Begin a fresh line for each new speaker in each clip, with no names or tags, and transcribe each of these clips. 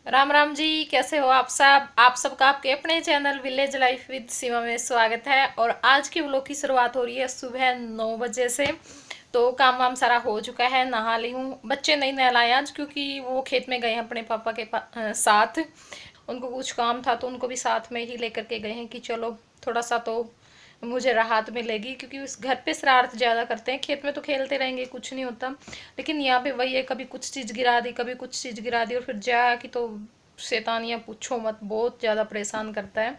राम राम जी, कैसे हो आप सब। आप सबका आपके अपने चैनल विलेज लाइफ विद सीमा में स्वागत है। और आज की व्लॉग की शुरुआत हो रही है सुबह 9 बजे से। तो काम वाम सारा हो चुका है, नहा ली हूँ। बच्चे नहीं नहलाए आज क्योंकि वो खेत में गए हैं अपने पापा के साथ। उनको कुछ काम था तो उनको भी साथ में ही लेकर के गए हैं कि चलो थोड़ा सा तो मुझे राहत मिलेगी, क्योंकि उस घर पे शरारत ज़्यादा करते हैं। खेत में तो खेलते रहेंगे, कुछ नहीं होता, लेकिन यहाँ पे वही है, कभी कुछ चीज़ गिरा दी, कभी कुछ चीज़ गिरा दी, और फिर जा कि तो शैतानियाँ पूछो मत, बहुत ज़्यादा परेशान करता है।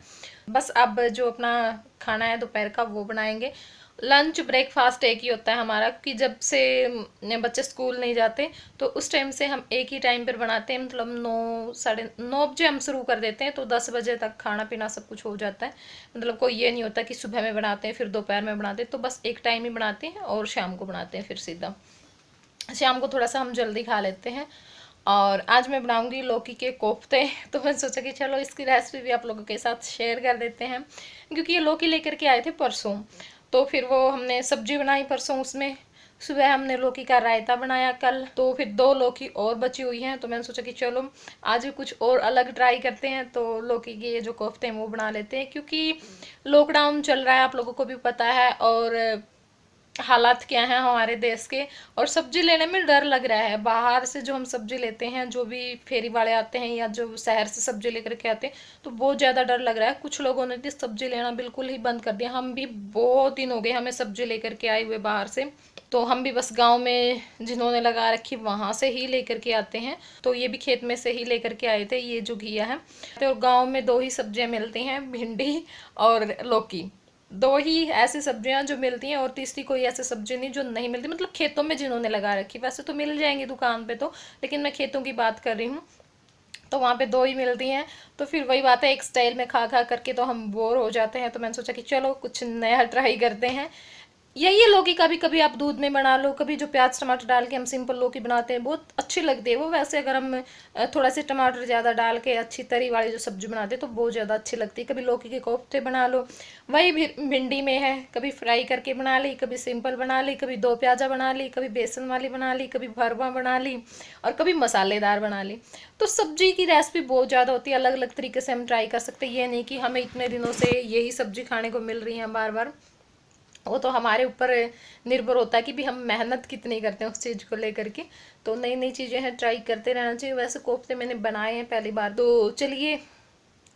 बस अब जो अपना खाना है दोपहर का वो बनाएंगे। लंच ब्रेकफास्ट एक ही होता है हमारा, क्योंकि जब से बच्चे स्कूल नहीं जाते तो उस टाइम से हम एक ही टाइम पर बनाते हैं। मतलब 9 साढ़े 9 बजे हम शुरू कर देते हैं, तो 10 बजे तक खाना पीना सब कुछ हो जाता है। मतलब कोई ये नहीं होता कि सुबह में बनाते हैं फिर दोपहर में बनाते हैं, तो बस एक टाइम ही बनाते हैं और शाम को बनाते हैं फिर सीधा। शाम को थोड़ा सा हम जल्दी खा लेते हैं। और आज मैं बनाऊंगी लौकी के कोफ्ते। तो मैंने सोचा कि चलो इसकी रेसिपी भी आप लोगों के साथ शेयर कर देते हैं, क्योंकि ये लौकी लेकर के आए थे परसों। तो फिर वो हमने सब्जी बनाई परसों, उसमें सुबह हमने लौकी का रायता बनाया कल। तो फिर 2 लौकी और बची हुई हैं, तो मैंने सोचा कि चलो आज भी कुछ और अलग ट्राई करते हैं। तो लौकी के ये जो कोफ्ते हैं वो बना लेते हैं, क्योंकि लॉकडाउन चल रहा है, आप लोगों को भी पता है, और हालात क्या हैं हमारे देश के। और सब्जी लेने में डर लग रहा है, बाहर से जो हम सब्जी लेते हैं, जो भी फेरी वाले आते हैं या जो शहर से सब्जी लेकर के आते हैं, तो बहुत ज़्यादा डर लग रहा है। कुछ लोगों ने तो सब्जी लेना बिल्कुल ही बंद कर दिया। हम भी बहुत दिन हो गए हमें सब्जी लेकर के आए हुए बाहर से। तो हम भी बस गांव में जिन्होंने लगा रखी वहां से ही लेकर के आते हैं। तो ये भी खेत में से ही लेकर के आए थे, ये जो घिया है। तो गांव में दो ही सब्जियां मिलती हैं, भिंडी और लौकी। दो ही ऐसी सब्जियां जो मिलती हैं, और तीसरी कोई ऐसी सब्जी नहीं जो नहीं मिलती। मतलब खेतों में जिन्होंने लगा रखी, वैसे तो मिल जाएंगी दुकान पे तो, लेकिन मैं खेतों की बात कर रही हूँ। तो वहाँ पे दो ही मिलती हैं। तो फिर वही बात है, एक स्टाइल में खा खा करके तो हम बोर हो जाते हैं। तो मैंने सोचा कि चलो कुछ नया ट्राई करते हैं। यही है लौकी, कभी कभी आप दूध में बना लो, कभी जो प्याज टमाटर डाल के हम सिंपल लौकी बनाते हैं बहुत अच्छी लगती है वो। वैसे अगर हम थोड़ा से टमाटर ज़्यादा डाल के अच्छी तरी वाली जो सब्जी बनाते हैं तो बहुत ज़्यादा अच्छी लगती है। कभी लौकी के कोफ्ते बना लो। वही भी भिंडी में है, कभी फ्राई करके बना ली, कभी सिंपल बना ली, कभी दो प्याजा बना ली, कभी बेसन वाली बना ली, कभी भरवा बना ली, और कभी मसालेदार बना ली। तो सब्जी की रेसिपी बहुत ज़्यादा होती है, अलग अलग तरीके से हम ट्राई कर सकते हैं। ये नहीं कि हमें इतने दिनों से यही सब्जी खाने को मिल रही है बार बार। वो तो हमारे ऊपर निर्भर होता है कि भी हम मेहनत कितनी करते हैं उस चीज़ को लेकर के। तो नई नई चीज़ें हैं, ट्राई करते रहना चाहिए। वैसे कोफ्ते मैंने बनाए हैं पहली बार, तो चलिए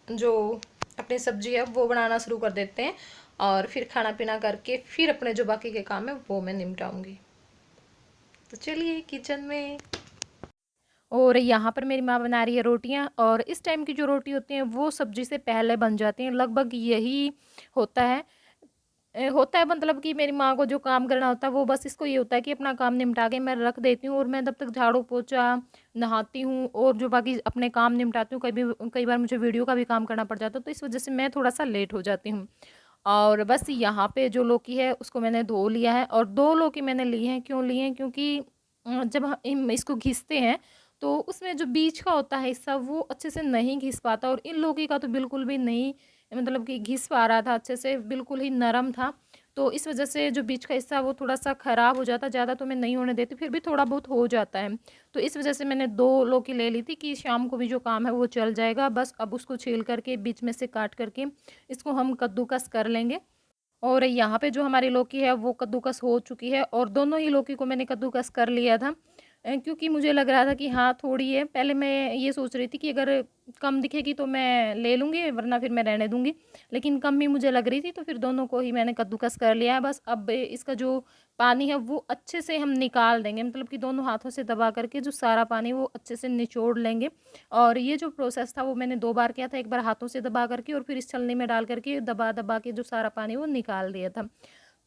जो अपनी सब्जी है वो बनाना शुरू कर देते हैं। और फिर खाना पीना करके फिर अपने जो बाकी के काम है वो मैं निपटाऊंगी। तो चलिए किचन में। और यहाँ पर मेरी माँ बना रही है रोटियाँ, और इस टाइम की जो रोटी होती हैं वो सब्जी से पहले बन जाती हैं, लगभग यही होता है। होता है मतलब कि मेरी माँ को जो काम करना होता है वो बस इसको ये होता है कि अपना काम निपटा के मैं रख देती हूँ, और मैं तब तक झाड़ू पोछा, नहाती हूँ, और जो बाकी अपने काम निपटाती हूँ। कई बार मुझे वीडियो का भी काम करना पड़ जाता है, तो इस वजह से मैं थोड़ा सा लेट हो जाती हूँ। और बस यहाँ पे जो लौकी है उसको मैंने धो लिया है, और 2 लौकी मैंने ली हैं। क्यों ली हैं? क्योंकि जब हम इसको घिसते हैं तो उसमें जो बीच का होता है हिस्सा वो अच्छे से नहीं घिस पाता, और इन लौकी का तो बिल्कुल भी नहीं, मतलब कि घिस पा रहा था अच्छे से, बिल्कुल ही नरम था। तो इस वजह से जो बीच का हिस्सा वो थोड़ा सा ख़राब हो जाता। ज़्यादा तो मैं नहीं होने देती, फिर भी थोड़ा बहुत हो जाता है। तो इस वजह से मैंने 2 लौकी ले ली थी कि शाम को भी जो काम है वो चल जाएगा। बस अब उसको छील करके बीच में से काट करके इसको हम कद्दूकस कर लेंगे। और यहाँ पे जो हमारी लौकी है वो कद्दूकस हो चुकी है, और दोनों ही लौकी को मैंने कद्दूकस कर लिया था। क्योंकि मुझे लग रहा था कि हाँ थोड़ी है, पहले मैं ये सोच रही थी कि अगर कम दिखेगी तो मैं ले लूँगी, वरना फिर मैं रहने दूँगी। लेकिन कम ही मुझे लग रही थी, तो फिर दोनों को ही मैंने कद्दूकस कर लिया है। बस अब इसका जो पानी है वो अच्छे से हम निकाल देंगे, मतलब कि दोनों हाथों से दबा करके जो सारा पानी वो अच्छे से निचोड़ लेंगे। और ये जो प्रोसेस था वो मैंने 2 बार किया था, एक बार हाथों से दबा करके और फिर इस छलनी में डाल करके दबा दबा के जो सारा पानी वो निकाल दिया था।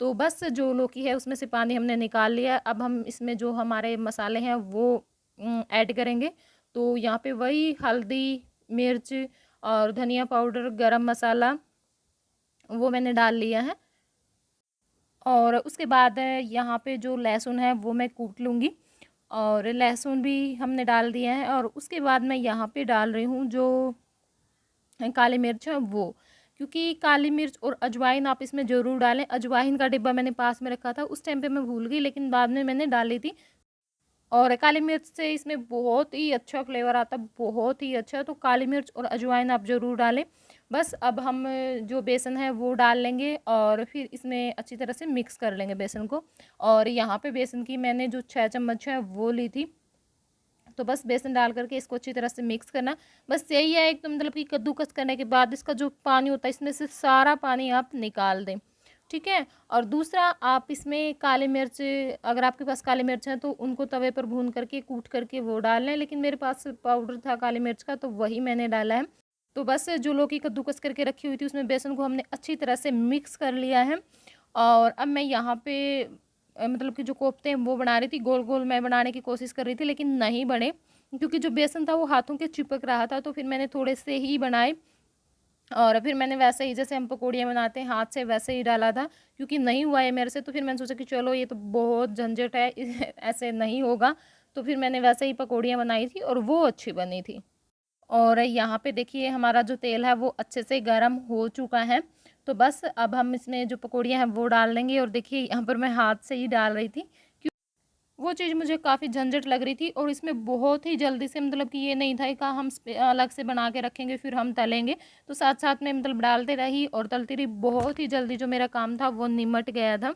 तो बस जो लौकी है उसमें से पानी हमने निकाल लिया। अब हम इसमें जो हमारे मसाले हैं वो ऐड करेंगे। तो यहाँ पे वही हल्दी, मिर्च और धनिया पाउडर, गरम मसाला वो मैंने डाल लिया है। और उसके बाद यहाँ पे जो लहसुन है वो मैं कूट लूँगी, और लहसुन भी हमने डाल दिया है। और उसके बाद मैं यहाँ पे डाल रही हूँ जो काली मिर्च है वो, क्योंकि काली मिर्च और अजवाइन आप इसमें ज़रूर डालें। अजवाइन का डिब्बा मैंने पास में रखा था, उस टाइम पे मैं भूल गई, लेकिन बाद में मैंने डाली थी। और काली मिर्च से इसमें बहुत ही अच्छा फ्लेवर आता है, बहुत ही अच्छा। तो काली मिर्च और अजवाइन आप ज़रूर डालें। बस अब हम जो बेसन है वो डाल लेंगे और फिर इसमें अच्छी तरह से मिक्स कर लेंगे बेसन को। और यहाँ पे बेसन की मैंने जो 6 चम्मच है वो ली थी। तो बस बेसन डाल करके इसको अच्छी तरह से मिक्स करना। बस यही है एक, तो मतलब कि कद्दूकस करने के बाद इसका जो पानी होता है इसमें से सारा पानी आप निकाल दें, ठीक है। और दूसरा, आप इसमें काली मिर्च, अगर आपके पास काली मिर्च है तो उनको तवे पर भून करके कूट करके वो डाल लें, लेकिन मेरे पास पाउडर था काली मिर्च का तो वही मैंने डाला है। तो बस जो लौकी कद्दूकस करके रखी हुई थी उसमें बेसन को हमने अच्छी तरह से मिक्स कर लिया है। और अब मैं यहाँ पे मतलब कि जो कोफ्ते हैं वो बना रही थी, गोल गोल मैं बनाने की कोशिश कर रही थी लेकिन नहीं बने, क्योंकि जो बेसन था वो हाथों के चिपक रहा था। तो फिर मैंने थोड़े से ही बनाए और फिर मैंने वैसे ही जैसे हम पकौड़ियाँ बनाते हैं हाथ से वैसे ही डाला था, क्योंकि नहीं हुआ है मेरे से। तो फिर मैंने सोचा कि चलो ये तो बहुत झंझट है ऐसे नहीं होगा। तो फिर मैंने वैसे ही पकौड़ियाँ बनाई थी और वो अच्छी बनी थी। और यहाँ पे देखिए हमारा जो तेल है वो अच्छे से गर्म हो चुका है। तो बस अब हम इसमें जो पकौड़ियाँ हैं वो डाल देंगे। और देखिए यहाँ पर मैं हाथ से ही डाल रही थी, वो चीज़ मुझे काफ़ी झंझट लग रही थी। और इसमें बहुत ही जल्दी से, मतलब कि ये नहीं था कि हम अलग से बना के रखेंगे फिर हम तलेंगे, तो साथ साथ में मतलब डालते रही और तलती रही। बहुत ही जल्दी जो मेरा काम था वो निमट गया था।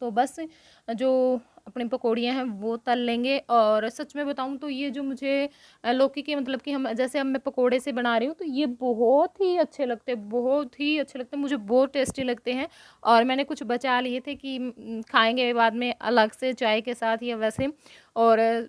तो बस जो अपनी पकौड़ियाँ हैं वो तल लेंगे। और सच में बताऊँ तो ये जो मुझे लौकी के, मतलब कि हम जैसे अब मैं पकोड़े से बना रही हूँ तो ये बहुत ही अच्छे लगते हैं, बहुत ही अच्छे लगते हैं, मुझे बहुत टेस्टी लगते हैं। और मैंने कुछ बचा लिए थे कि खाएंगे बाद में अलग से चाय के साथ या वैसे। और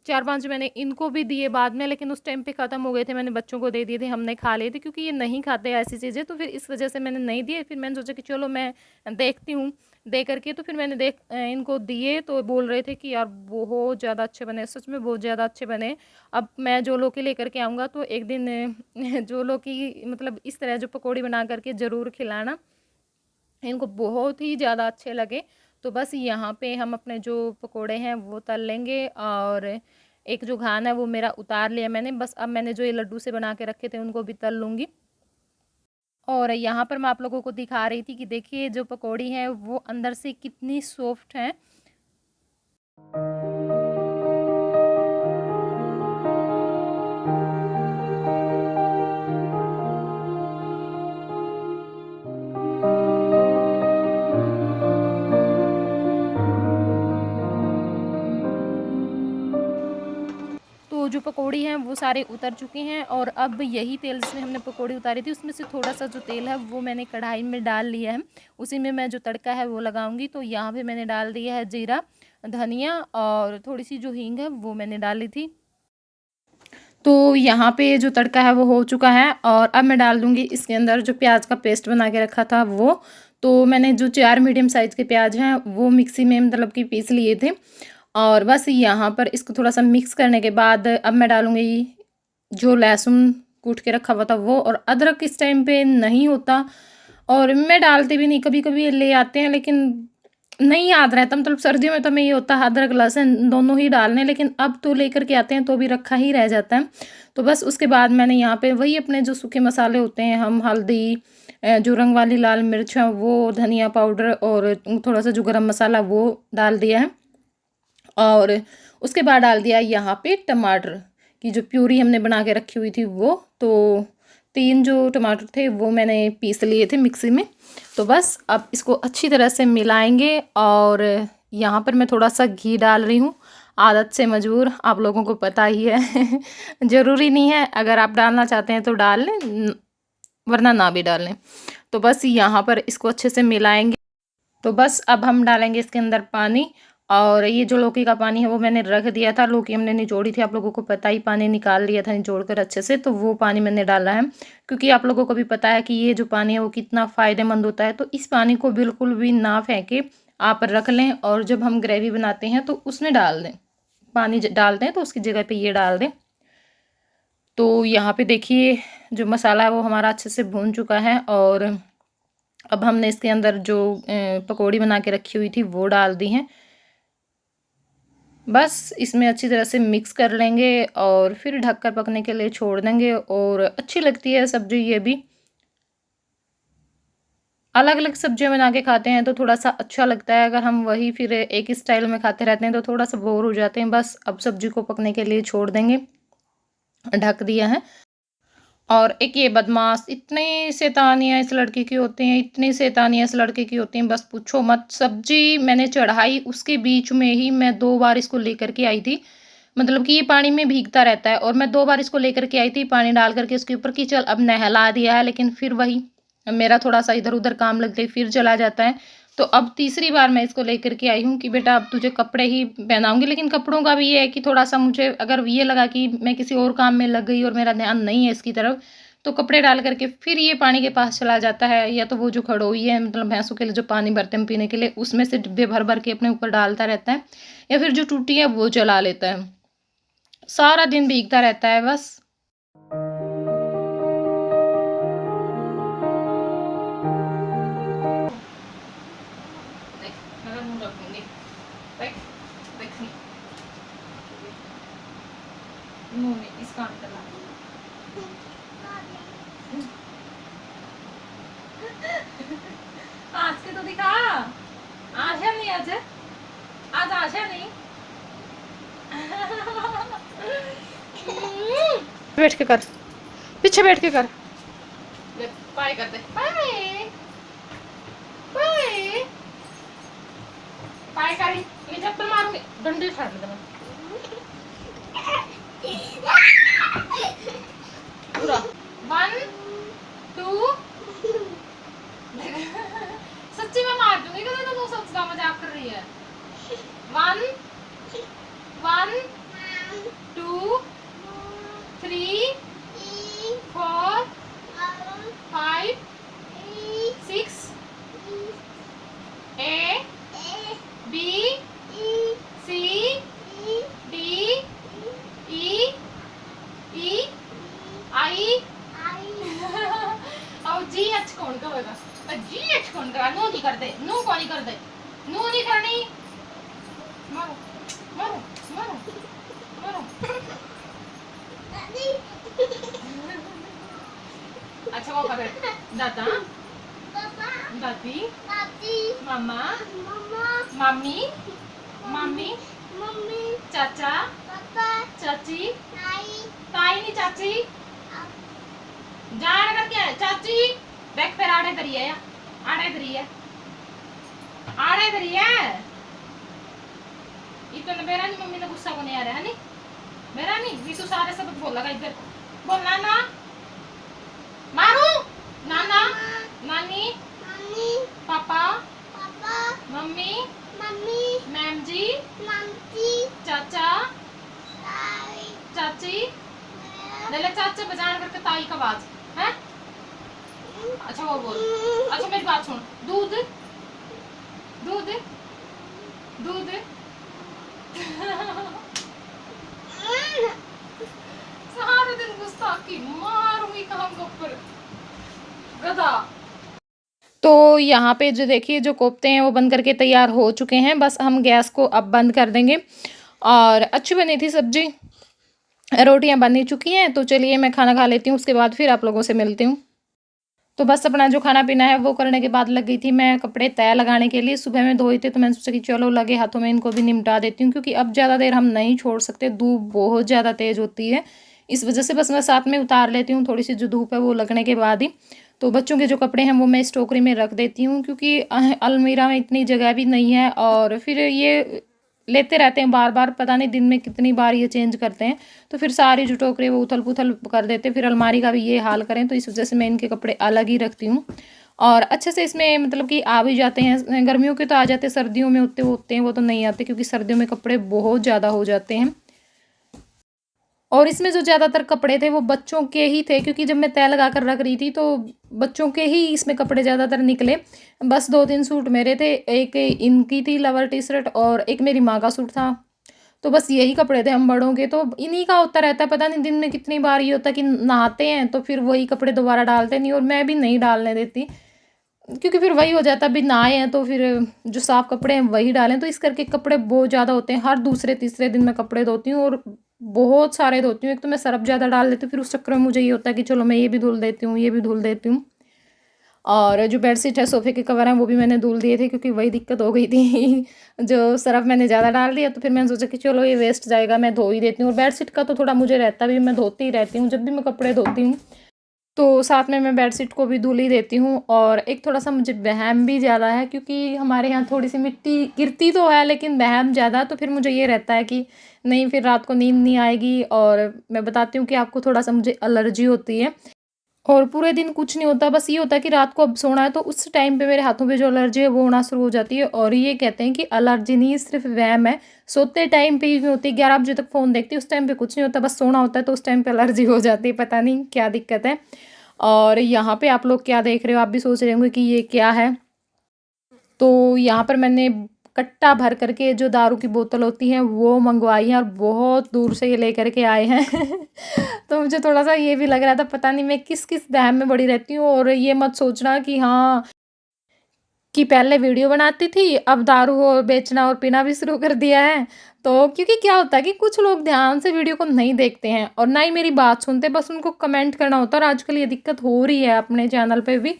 4-5 मैंने इनको भी दिए बाद में, लेकिन उस टाइम पे ख़त्म हो गए थे, मैंने बच्चों को दे दिए थे, हमने खा लिए थे, क्योंकि ये नहीं खाते ऐसी चीज़ें। तो फिर इस वजह से मैंने नहीं दिए। फिर मैंने सोचा कि चलो मैं देखती हूँ दे करके। तो फिर मैंने इनको दिए तो बोल रहे थे कि यार बहुत ज़्यादा अच्छे बने, सच में बहुत ज़्यादा अच्छे बने। अब मैं जो लौकी लेकर के आऊँगा तो एक दिन जो लौकी मतलब इस तरह जो पकौड़ी बना करके ज़रूर खिलाना, इनको बहुत ही ज़्यादा अच्छे लगे। तो बस यहाँ पे हम अपने जो पकोड़े हैं वो तल लेंगे। और एक जो घान है वो मेरा उतार लिया मैंने। बस अब मैंने जो ये लड्डू से बना के रखे थे उनको भी तल लूँगी। और यहाँ पर मैं आप लोगों को दिखा रही थी कि देखिए जो पकौड़ी है वो अंदर से कितनी सॉफ्ट है। तो जो पकौड़ी हैं वो सारे उतर चुके हैं। और अब यही तेल जिसमें हमने पकौड़ी उतारी थी उसमें से थोड़ा सा जो तेल है वो मैंने कढ़ाई में डाल लिया है। उसी में मैं जो तड़का है वो लगाऊंगी। तो यहाँ पे मैंने डाल दिया है जीरा, धनिया और थोड़ी सी जो हींग है वो मैंने डाली थी। तो यहाँ पे जो तड़का है वो हो चुका है। और अब मैं डाल दूँगी इसके अंदर जो प्याज का पेस्ट बना के रखा था वो। तो मैंने जो 4 मीडियम साइज़ के प्याज हैं वो मिक्सी में मतलब कि पीस लिए थे। और बस यहाँ पर इसको थोड़ा-सा मिक्स करने के बाद अब मैं डालूँगी जो लहसुन कूट के रखा हुआ था वो। और अदरक इस टाइम पे नहीं होता और मैं डालती भी नहीं, कभी-कभी ले आते हैं लेकिन नहीं याद रहता। मतलब सर्दियों में तो हमें ये होता है अदरक लहसुन दोनों ही डालने, लेकिन अब तो लेकर के आते हैं तो भी रखा ही रह जाता है। तो बस उसके बाद मैंने यहाँ पे वही अपने जो सूखे मसाले होते हैं, हम हल्दी, जो रंग वाली लाल मिर्च है वो, धनिया पाउडर और थोड़ा सा जो गरम मसाला वो डाल दिया है। और उसके बाद डाल दिया यहाँ पे टमाटर की जो प्यूरी हमने बना के रखी हुई थी वो। तो 3 जो टमाटर थे वो मैंने पीस लिए थे मिक्सी में। तो बस अब इसको अच्छी तरह से मिलाएंगे। और यहाँ पर मैं थोड़ा सा घी डाल रही हूँ, आदत से मजबूर, आप लोगों को पता ही है ज़रूरी नहीं है, अगर आप डालना चाहते हैं तो डाल लें वरना ना भी डाल लें। तो बस यहाँ पर इसको अच्छे से मिलाएंगे। तो बस अब हम डालेंगे इसके अंदर पानी। और ये जो लौकी का पानी है वो मैंने रख दिया था, लौकी हमने निचोड़ी थी, आप लोगों को पता ही, पानी निकाल लिया था निचोड़ कर अच्छे से। तो वो पानी मैंने डाला है, क्योंकि आप लोगों को भी पता है कि ये जो पानी है वो कितना फ़ायदेमंद होता है। तो इस पानी को बिल्कुल भी ना फेंके, आप रख लें और जब हम ग्रेवी बनाते हैं तो उसमें डाल दें। पानी डालते हैं तो उसकी जगह पर ये डाल दें। तो यहाँ पर देखिए जो मसाला है वो हमारा अच्छे से भून चुका है। और अब हमने इसके अंदर जो पकौड़ी बना के रखी हुई थी वो डाल दी हैं। बस इसमें अच्छी तरह से मिक्स कर लेंगे और फिर ढककर पकने के लिए छोड़ देंगे। और अच्छी लगती है सब्जी ये भी। अलग अलग सब्जियां बना के खाते हैं तो थोड़ा सा अच्छा लगता है। अगर हम वही फिर एक ही स्टाइल में खाते रहते हैं तो थोड़ा सा बोर हो जाते हैं। बस अब सब्जी को पकने के लिए छोड़ देंगे, ढक दिया है। और एक ये बदमाश, इतनी शैतानियाँ इस लड़के की होती हैं, इतनी शैतानियाँ इस लड़के की होती हैं, बस पूछो मत। सब्जी मैंने चढ़ाई, उसके बीच में ही मैं 2 बार इसको लेकर के आई थी। मतलब कि ये पानी में भीगता रहता है और मैं 2 बार इसको लेकर के आई थी पानी डाल करके उसके ऊपर कि चल अब नहला दिया है, लेकिन फिर वही मेरा थोड़ा सा इधर उधर काम लग गई, फिर चला जाता है। तो अब तीसरी बार मैं इसको लेकर के आई हूँ कि बेटा अब तुझे कपड़े ही पहनाऊंगी। लेकिन कपड़ों का भी ये है कि थोड़ा सा मुझे अगर ये लगा कि मैं किसी और काम में लग गई और मेरा ध्यान नहीं है इसकी तरफ, तो कपड़े डाल करके फिर ये पानी के पास चला जाता है। या तो वो जो खड़ोई है, मतलब भैंसों के लिए जो पानी भरते हैं पीने के लिए, उसमें से डिब्बे भर भर के अपने ऊपर डालता रहता है, या फिर जो टूटी है वो जला लेता है। सारा दिन भीगता रहता है बस। आज के तो दिखा, आशा नहीं, आज आज आशा नहीं। बैठ के कर, पीछे बैठ के कर, बाय कर दे, बाय बाय बाय करी। ये जब मैं मारूंगी डंडी फाड़ दे मैं पूरा। 1 2 सच्ची में मार दूंगी, कहते तो सोचता मजाक कर रही है। 1 1 2 3 4 5 6 A B C D E E I और जी एच कौन करेगा? जी एच कौन करेगा? नो नहीं करते, नो कौन नहीं करते, नो नहीं करनी। मारो मारो मारो मारो। अच्छा वो कर दादा दादी मामा मम्मी मम्मी चाचा चाची, ताई नहीं चाची, जान करके है चाची। बैक पर आड़े धरी है या आड़े धरी है, आड़े धरी है। इतना मेरा नहीं, मम्मी ने गुस्सा को नहीं आ रहा है, नहीं मेरा नहीं भी तू सारे सब बोल लगा इधर बोल। नाना मारू, नाना नानी पापा मम्मी मैम जी चाचा चाची। ले ले चाचा बजान करके ताई का आवाज है। अच्छा वो बोल, अच्छा मेरी बात सुन। दूध दूध दूध सारे दिन गुस्ताखी मारूंगी काम के ऊपर गधा। तो यहाँ पे जो देखिए जो कोफ्ते हैं वो बन करके तैयार हो चुके हैं। बस हम गैस को अब बंद कर देंगे। और अच्छी बनी थी सब्जी, रोटियां बन चुकी हैं। तो चलिए मैं खाना खा लेती हूँ, उसके बाद फिर आप लोगों से मिलती हूँ। तो बस अपना जो खाना पीना है वो करने के बाद लग गई थी मैं कपड़े तय लगाने के लिए। सुबह में धोए थे तो मैंने सोचा कि चलो लगे हाथों में इनको भी निपटा देती हूँ, क्योंकि अब ज़्यादा देर हम नहीं छोड़ सकते, धूप बहुत ज़्यादा तेज़ होती है। इस वजह से बस मैं साथ में उतार लेती हूँ, थोड़ी सी जो धूप है वो लगने के बाद ही। तो बच्चों के जो कपड़े हैं वो मैं इस टोकरी में रख देती हूँ, क्योंकि अलमीरा में इतनी जगह भी नहीं है और फिर ये लेते रहते हैं बार बार, पता नहीं दिन में कितनी बार ये चेंज करते हैं। तो फिर सारी जो टोकरी वो उथल पुथल कर देते, फिर अलमारी का भी ये हाल करें। तो इस वजह से मैं इनके कपड़े अलग ही रखती हूँ और अच्छे से इसमें मतलब कि आ भी जाते हैं। गर्मियों के तो आ जाते हैं, सर्दियों में उतने वो तो नहीं आते, क्योंकि सर्दियों में कपड़े बहुत ज़्यादा हो जाते हैं। और इसमें जो ज़्यादातर कपड़े थे वो बच्चों के ही थे, क्योंकि जब मैं तय लगा कर रख रही थी तो बच्चों के ही इसमें कपड़े ज़्यादातर निकले। बस 2-3 सूट मेरे थे, एक इनकी थी लोअर टी शर्ट और एक मेरी माँ का सूट था। तो बस यही कपड़े थे हम बड़ों के। तो इन्हीं का होता रहता है, पता नहीं दिन में कितनी बार ये होता है कि नहाते हैं तो फिर वही कपड़े दोबारा डालते नहीं, और मैं भी नहीं डालने देती, क्योंकि फिर वही हो जाता है। अभी नहाए हैं तो फिर जो साफ़ कपड़े हैं वही डालें। तो इस करके कपड़े बहुत ज़्यादा होते हैं, हर दूसरे तीसरे दिन मैं कपड़े धोती हूँ और बहुत सारे धोती हूँ। एक तो मैं सर्फ ज़्यादा डाल देती हूँ, फिर उस चक्कर में मुझे ये होता है कि चलो मैं ये भी धुल देती हूँ, ये भी धुल देती हूँ। और जो बेडशीट है, सोफ़े के कवर हैं, वो भी मैंने धुल दिए थे क्योंकि वही दिक्कत हो गई थी जो सर्फ़ मैंने ज़्यादा डाल दिया, तो फिर मैंने सोचा कि चलो ये वेस्ट जाएगा, मैं धो ही देती हूँ। और बेडशीट का तो थोड़ा मुझे रहता भी, मैं धोती ही रहती हूँ, जब भी मैं कपड़े धोती हूँ तो साथ में मैं बेडशीट को भी धुल ही देती हूँ। और एक थोड़ा-सा मुझे वहम भी ज़्यादा है क्योंकि हमारे यहाँ थोड़ी-सी मिट्टी गिरती तो है लेकिन वहम ज़्यादा, तो फिर मुझे ये रहता है कि नहीं, फिर रात को नींद नहीं आएगी। और मैं बताती हूँ कि आपको थोड़ा-सा मुझे एलर्जी होती है और पूरे दिन कुछ नहीं होता, बस ये होता है कि रात को अब सोना है तो उस टाइम पे मेरे हाथों पे जो एलर्जी है वो होना शुरू हो जाती है। और ये कहते हैं कि एलर्जी नहीं, सिर्फ वहम है। सोते टाइम पे ही होती है, 11 बजे तक फ़ोन देखती हूँ, उस टाइम पे कुछ नहीं होता, बस सोना होता है तो उस टाइम पे एलर्जी हो जाती है, पता नहीं क्या दिक्कत है। और यहाँ पे आप लोग क्या देख रहे हो, आप भी सोच रहे होंगे कि ये क्या है। तो यहाँ पर मैंने कट्टा भर करके जो दारू की बोतल होती है वो मंगवाई है और बहुत दूर से ये लेकर के आए हैं तो मुझे थोड़ा-सा ये भी लग रहा था, पता नहीं मैं किस-किस वहम में पड़ी रहती हूँ। और ये मत सोचना कि हाँ, कि पहले वीडियो बनाती थी, अब दारू और बेचना और पीना भी शुरू कर दिया है। तो क्योंकि क्या होता है कि कुछ लोग ध्यान से वीडियो को नहीं देखते हैं और ना ही मेरी बात सुनते, बस उनको कमेंट करना होता है। और आजकल ये दिक्कत हो रही है अपने चैनल पे भी।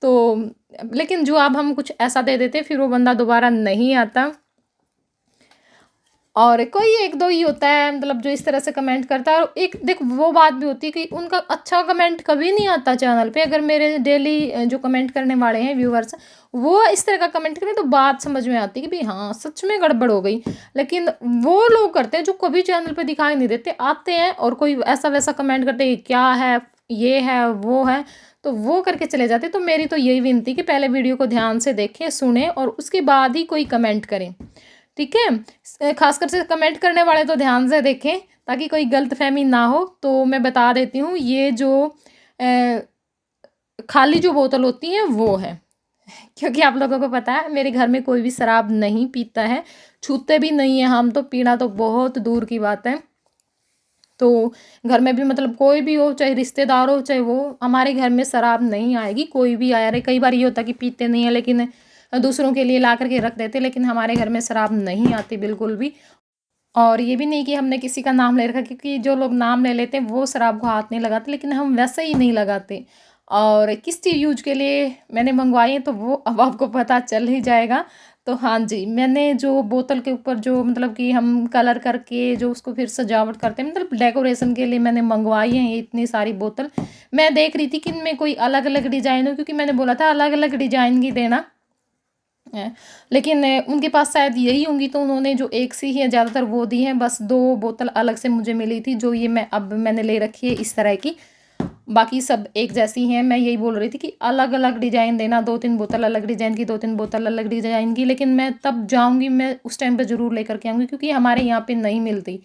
तो लेकिन जो अब हम कुछ ऐसा दे देते हैं, फिर वो बंदा दोबारा नहीं आता। और कोई 1-2 ही होता है मतलब जो इस तरह से कमेंट करता है। और एक देख वो बात भी होती है कि उनका अच्छा कमेंट कभी नहीं आता चैनल पे। अगर मेरे डेली जो कमेंट करने वाले हैं व्यूअर्स, वो इस तरह का कमेंट करें तो बात समझ में आती है कि भाई हाँ, सच में गड़बड़ हो गई। लेकिन वो लोग करते हैं जो कभी चैनल पे दिखाई नहीं देते, आते हैं और कोई ऐसा वैसा कमेंट करते हैं, क्या है, ये है, वो है, तो वो करके चले जाते। तो मेरी तो यही विनती कि पहले वीडियो को ध्यान से देखें, सुने और उसके बाद ही कोई कमेंट करें, ठीक है। खासकर से कमेंट करने वाले तो ध्यान से देखें ताकि कोई गलतफहमी ना हो। तो मैं बता देती हूँ, ये जो अ, खाली जो बोतल होती है वो है क्योंकि आप लोगों को पता है मेरे घर में कोई भी शराब नहीं पीता है, छूते भी नहीं है हम, तो पीना तो बहुत दूर की बात है। तो घर में भी मतलब कोई भी हो, चाहे रिश्तेदार हो चाहे वो, हमारे घर में शराब नहीं आएगी। कोई भी आया रहे, कई बार ये होता है कि पीते नहीं है लेकिन दूसरों के लिए ला करके रख देते, लेकिन हमारे घर में शराब नहीं आती बिल्कुल भी। और ये भी नहीं कि हमने किसी का नाम ले रखा, क्योंकि जो लोग नाम ले लेते हैं वो शराब को हाथ नहीं लगाते, लेकिन हम वैसे ही नहीं लगाते। और किस चीज़ यूज के लिए मैंने मंगवाई है तो वो अब आपको पता चल ही जाएगा। तो हाँ जी, मैंने जो बोतल के ऊपर जो मतलब कि हम कलर करके जो उसको फिर सजावट करते हैं, मतलब डेकोरेशन के लिए मैंने मंगवाई है ये इतनी सारी बोतल। मैं देख रही थी कि इनमें कोई अलग अलग डिज़ाइन हो, क्योंकि मैंने बोला था अलग अलग डिज़ाइन की देना है। लेकिन उनके पास शायद यही होंगी, तो उन्होंने जो एक सी ही है ज़्यादातर वो दी हैं। बस 2 बोतल अलग से मुझे मिली थी, जो ये मैंने ले रखी है इस तरह की। बाकी सब एक जैसी हैं। मैं यही बोल रही थी कि अलग अलग डिज़ाइन देना, 2-3 बोतल अलग डिज़ाइन की, 2-3 बोतल अलग डिज़ाइन की। लेकिन मैं तब जाऊँगी, मैं उस टाइम पे ज़रूर लेकर के आऊँगी क्योंकि हमारे यहाँ पे नहीं मिलती।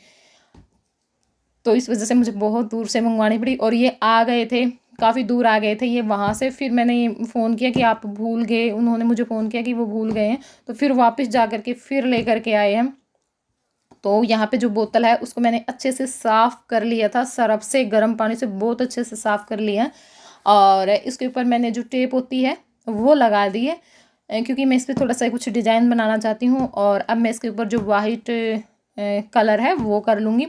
तो इस वज़ह से मुझे बहुत दूर से मंगवानी पड़ी और ये आ गए थे, काफ़ी दूर आ गए थे ये वहाँ से। फिर मैंने फ़ोन किया कि आप भूल गए, उन्होंने मुझे फ़ोन किया कि वो भूल गए हैं, तो फिर वापस जा कर के फिर लेकर के आए हैं। तो यहाँ पे जो बोतल है उसको मैंने अच्छे से साफ़ कर लिया था, सर्फ़ से, गर्म पानी से बहुत अच्छे से साफ़ कर लिया है। और इसके ऊपर मैंने जो टेप होती है वो लगा दी है, क्योंकि मैं इस पे थोड़ा-सा कुछ डिज़ाइन बनाना चाहती हूँ। और अब मैं इसके ऊपर जो वाइट कलर है वो कर लूँगी।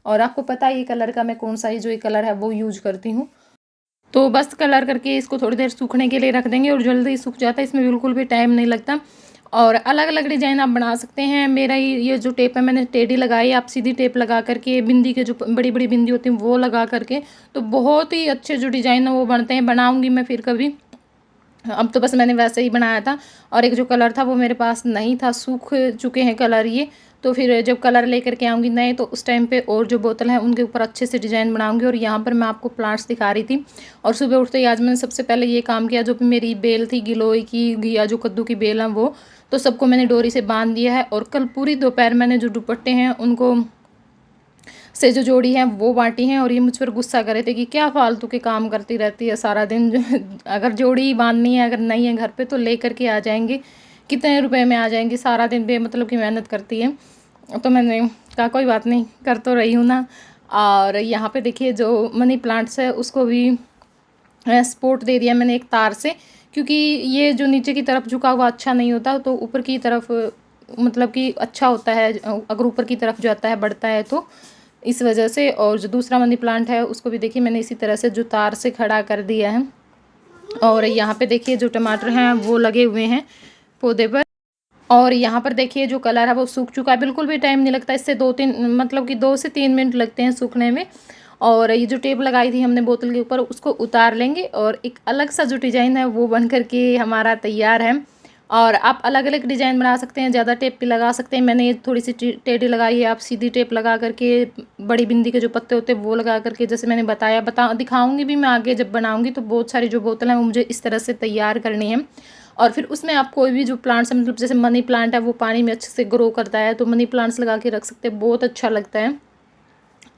और आपको पता है ये कलर का मैं कौन-सा ही जो ये कलर है वो यूज़ करती हूँ। तो बस कलर करके इसको थोड़ी देर सूखने के लिए रख देंगे और जल्दी सूख जाता है, इसमें बिल्कुल भी टाइम नहीं लगता। और अलग-अलग डिज़ाइन आप बना सकते हैं। मेरा ये जो टेप है मैंने टेढ़ी लगाई, आप सीधी टेप लगा करके बिंदी के जो बड़ी-बड़ी बिंदी होती हैं वो लगा करके, तो बहुत ही अच्छे जो डिज़ाइन है वो बनते हैं। बनाऊँगी मैं फिर कभी। अब तो बस मैंने वैसे ही बनाया था और एक जो कलर था वो मेरे पास नहीं था, सूख चुके हैं कलर ये। तो फिर जब कलर लेकर के आऊँगी नए तो उस टाइम पे और जो बोतल है उनके ऊपर अच्छे से डिज़ाइन बनाऊँगी। और यहाँ पर मैं आपको प्लांट्स दिखा रही थी और सुबह उठते ही आज मैंने सबसे पहले ये काम किया, जो भी मेरी बेल थी गिलोय की या जो कद्दू की बेल है वो, तो सबको मैंने डोरी से बांध दिया है। और कल पूरी दोपहर मैंने जो दुपट्टे हैं उनको से जो जोड़ी है वो बाँटी हैं। और ये मुझ पर गुस्सा कर रहे थे कि क्या फालतू के काम करती रहती है सारा दिन अगर जोड़ी बांधनी है, अगर नहीं है घर पे तो ले करके आ जाएंगे, कितने रुपए में आ जाएंगी, सारा दिन बेमतलब की मेहनत करती है। तो मैंने कहा कोई बात नहीं, कर तो रही हूँ ना। और यहाँ पे देखिए जो मनी प्लांट्स है उसको भी सपोर्ट दे दिया मैंने एक तार से, क्योंकि ये जो नीचे की तरफ झुका हुआ अच्छा नहीं होता, तो ऊपर की तरफ मतलब कि अच्छा होता है अगर ऊपर की तरफ जाता है, बढ़ता है तो इस वजह से। और जो दूसरा मनी प्लांट है उसको भी देखिए मैंने इसी तरह से जो तार से खड़ा कर दिया है। और यहाँ पे देखिए जो टमाटर हैं वो लगे हुए हैं पौधे पर। और यहाँ पर देखिए जो कलर है वो सूख चुका है, बिल्कुल भी टाइम नहीं लगता इससे, 2-3 मतलब कि 2 से 3 मिनट लगते हैं सूखने में। और ये जो टेप लगाई थी हमने बोतल के ऊपर उसको उतार लेंगे और एक अलग सा जो डिज़ाइन है वो बन करके हमारा तैयार है। और आप अलग अलग डिज़ाइन बना सकते हैं, ज़्यादा टेप भी लगा सकते हैं। मैंने ये थोड़ी सी टेढ़ी लगाई है, आप सीधी टेप लगा करके बड़ी बिंदी के जो पत्ते होते हैं वो लगा करके, जैसे मैंने बताया दिखाऊंगी भी मैं आगे जब बनाऊंगी। तो बहुत सारी जो बोतल हैं वो मुझे इस तरह से तैयार करनी है। और फिर उसमें आप कोई भी जो प्लांट्स मतलब जैसे मनी प्लांट है वो पानी में अच्छे से ग्रो करता है, तो मनी प्लांट्स लगा के रख सकते हैं, बहुत अच्छा लगता है।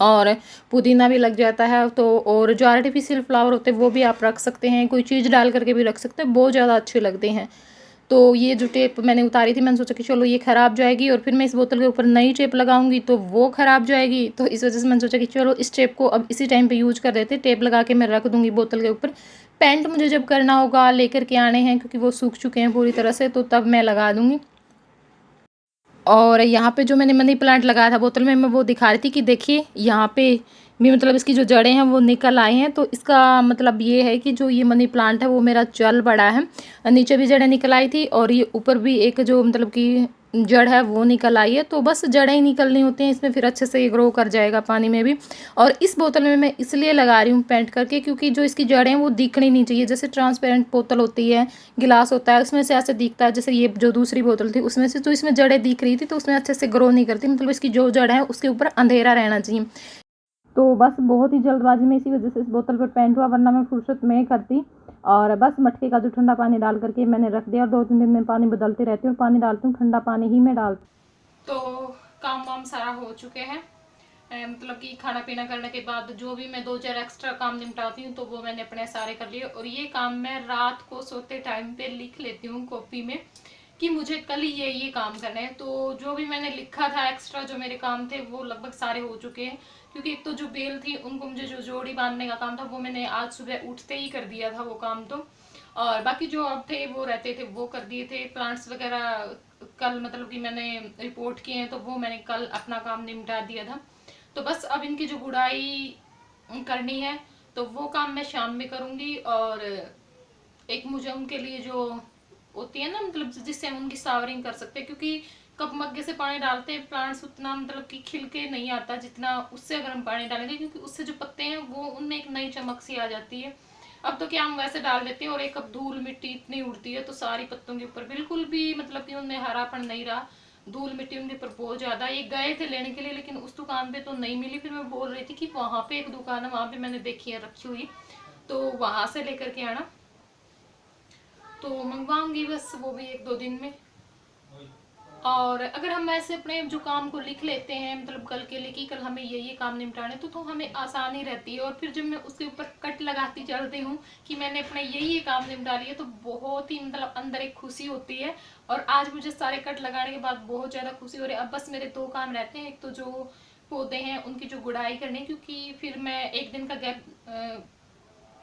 और पुदीना भी लग जाता है तो, और जो आर्टिफिशियल फ्लावर होते हैं वो भी आप रख सकते हैं, कोई चीज़ डाल करके भी रख सकते हैं, बहुत ज़्यादा अच्छे लगते हैं। तो ये जो टेप मैंने उतारी थी मैंने सोचा कि चलो ये ख़राब जाएगी और फिर मैं इस बोतल के ऊपर नई टेप लगाऊंगी तो वो ख़राब जाएगी। तो इस वजह से मैंने सोचा कि चलो इस टेप को अब इसी टाइम पे यूज कर देते, टेप लगा के मैं रख दूंगी बोतल के ऊपर। पेंट मुझे जब करना होगा लेकर के आने हैं क्योंकि वो सूख चुके हैं पूरी तरह से, तो तब मैं लगा दूंगी। और यहाँ पे जो मैंने मनी प्लांट लगाया था बोतल में, मैं वो दिखा रही थी कि देखिए यहाँ पे भी मतलब इसकी जो जड़ें हैं वो निकल आई हैं। तो इसका मतलब ये है कि जो ये मनी प्लांट है वो मेरा चल बड़ा है, नीचे भी जड़ें निकल आई थी और ये ऊपर भी एक जो मतलब कि जड़ है वो निकल आई है। तो बस जड़ें ही निकलनी होती हैं इसमें, फिर अच्छे से ये ग्रो कर जाएगा पानी में भी। और इस बोतल में मैं इसलिए लगा रही हूँ पेंट करके क्योंकि जो इसकी जड़ें हैं वो दिखनी नहीं चाहिए। जैसे ट्रांसपेरेंट बोतल होती है, गिलास होता है, उसमें से ऐसे दिखता है, जैसे ये जो दूसरी बोतल थी उसमें से तो इसमें जड़ें दिख रही थी तो उसमें अच्छे से ग्रो नहीं करती, मतलब इसकी जो जड़ है उसके ऊपर अंधेरा रहना चाहिए। तो बस बहुत ही जल्दबाजी में इसी वजह से इस बोतल पर पेंट हुआ, वरना मैं फुर्सत में करती। और बस मटके का जो ठंडा पानी डाल करके मैंने रख दिया और 2-3 दिन में पानी बदलती रहती हूँ, पानी डालती हूँ ठंडा पानी ही मैं डालती हूँ। तो काम वाम सारा हो चुके हैं, मतलब कि खाना पीना करने के बाद जो भी मैं 2-4 एक्स्ट्रा काम निपटाती हूँ तो वो मैंने अपने सारे कर लिए। और ये काम मैं रात को सोते टाइम पे लिख लेती हूँ कॉपी में कि मुझे कल ये काम करने हैं। तो जो भी मैंने लिखा था एक्स्ट्रा जो मेरे काम थे वो लगभग सारे हो चुके हैं, क्योंकि एक तो जो बेल थी उनको मुझे जो जोड़ी बांधने का काम था वो मैंने आज सुबह उठते ही कर दिया था वो काम। तो और बाकी जो अब थे वो रहते थे वो कर दिए थे। प्लांट्स वगैरह कल मतलब कि मैंने रिपोर्ट किए हैं तो वो मैंने कल अपना काम निपटा दिया था। तो बस अब इनकी जो गुड़ाई करनी है तो वो काम मैं शाम में करूंगी। और एक मुझे उनके लिए जो होती है ना मतलब जिससे हम उनकी सावरिंग कर सकते हैं, क्योंकि कप मग्गे से पानी डालते हैं प्लांट्स उतना मतलब कि खिल के नहीं आता जितना उससे अगर हम पानी डालेंगे, क्योंकि उससे जो पत्ते हैं वो उनमें एक नई चमक सी आ जाती है। अब तो क्या हम वैसे डाल देते हैं और एक कप धूल मिट्टी इतनी उड़ती है तो सारी पत्तों के ऊपर बिल्कुल भी मतलब कि उनमें हरापन नहीं रहा, धूल मिट्टी उनके ऊपर बहुत ज्यादा। ये गए थे लेने के लिए लेकिन उस दुकान पे तो नहीं मिली, फिर मैं बोल रही थी कि वहां पे एक दुकान है वहां पे मैंने देखी है रखी हुई, तो वहां से लेकर के आना। तो मंगवाऊंगी बस वो भी 1-2 दिन में। और अगर हम ऐसे अपने जो काम को लिख लेते हैं मतलब कल के लिए कि कल हमें ये काम निपटाने तो हमें आसानी रहती है। और फिर जब मैं उसके ऊपर कट लगाती चलती हूँ कि मैंने अपना ये काम निपटा लिया तो बहुत ही मतलब अंदर एक खुशी होती है। और आज मुझे सारे कट लगाने के बाद बहुत ज्यादा खुशी हो रही है। अब बस मेरे 2 काम रहते हैं, एक तो जो पौधे हैं उनकी जो गुड़ाई करनी, क्योंकि फिर मैं 1 दिन का गैप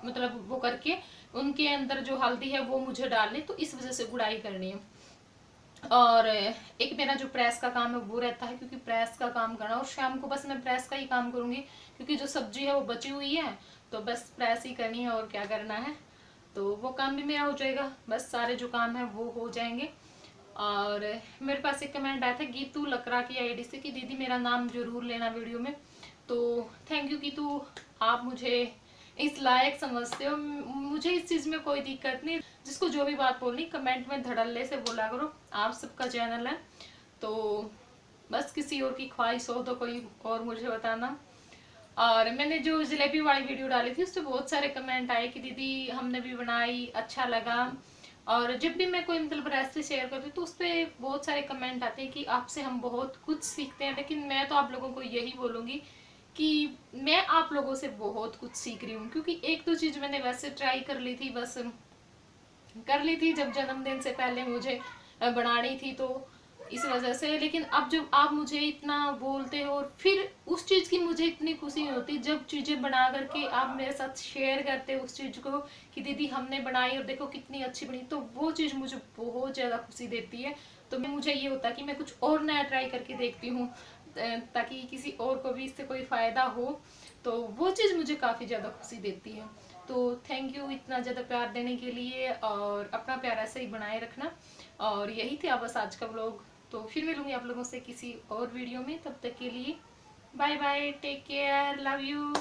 मतलब वो करके उनके अंदर जो हल्दी है वो मुझे डालनी, तो इस वजह से गुड़ाई करनी है। और एक मेरा जो प्रेस का काम है वो रहता है, क्योंकि प्रेस का काम करना, और शाम को बस मैं प्रेस का ही काम करूंगी क्योंकि जो सब्जी है वो बची हुई है तो बस प्रेस ही करनी है और क्या करना है। तो वो काम भी मेरा हो जाएगा, बस सारे जो काम है वो हो जाएंगे। और मेरे पास एक कमेंट आया था गीतू लकड़ा की आईडी से कि दीदी मेरा नाम जरूर लेना वीडियो में। तो थैंक यू गीतू, आप मुझे इस लायक समझते हो, मुझे इस चीज में कोई दिक्कत नहीं। जिसको जो भी बात बोलनी कमेंट में धड़ल्ले से बोला करो, आप सबका चैनल है। तो बस किसी और की ख्वाहिश हो तो कोई और मुझे बताना। और मैंने जो जलेबी वाली वीडियो डाली थी उस पर बहुत सारे कमेंट आए कि दीदी हमने भी बनाई, अच्छा लगा। और जब भी मैं कोई मतलब रेसिपी शेयर करती हूँ तो उस पर बहुत सारे कमेंट आते हैं कि आपसे हम बहुत कुछ सीखते हैं। लेकिन मैं तो आप लोगों को यही बोलूंगी कि मैं आप लोगों से बहुत कुछ सीख रही हूँ, क्योंकि एक तो चीज मैंने वैसे ट्राई कर ली थी, बस कर ली थी जब जन्मदिन से पहले मुझे बनानी थी तो इस वजह से। लेकिन अब जब आप मुझे इतना बोलते हो और फिर उस चीज की मुझे इतनी खुशी होती जब चीजें बना करके आप मेरे साथ शेयर करते हो उस चीज को कि दीदी हमने बनाई और देखो कितनी अच्छी बनी, तो वो चीज मुझे बहुत ज्यादा खुशी देती है। तो मुझे ये होता है कि मैं कुछ और नया ट्राई करके देखती हूँ ताकि किसी और को भी इससे कोई फायदा हो, तो वो चीज मुझे काफी ज्यादा खुशी देती है। तो थैंक यू इतना ज़्यादा प्यार देने के लिए, और अपना प्यार ऐसे ही बनाए रखना। और यही थी बस आज का व्लॉग। तो फिर मिलूंगी आप लोगों से किसी और वीडियो में, तब तक के लिए bye bye, take care, love you.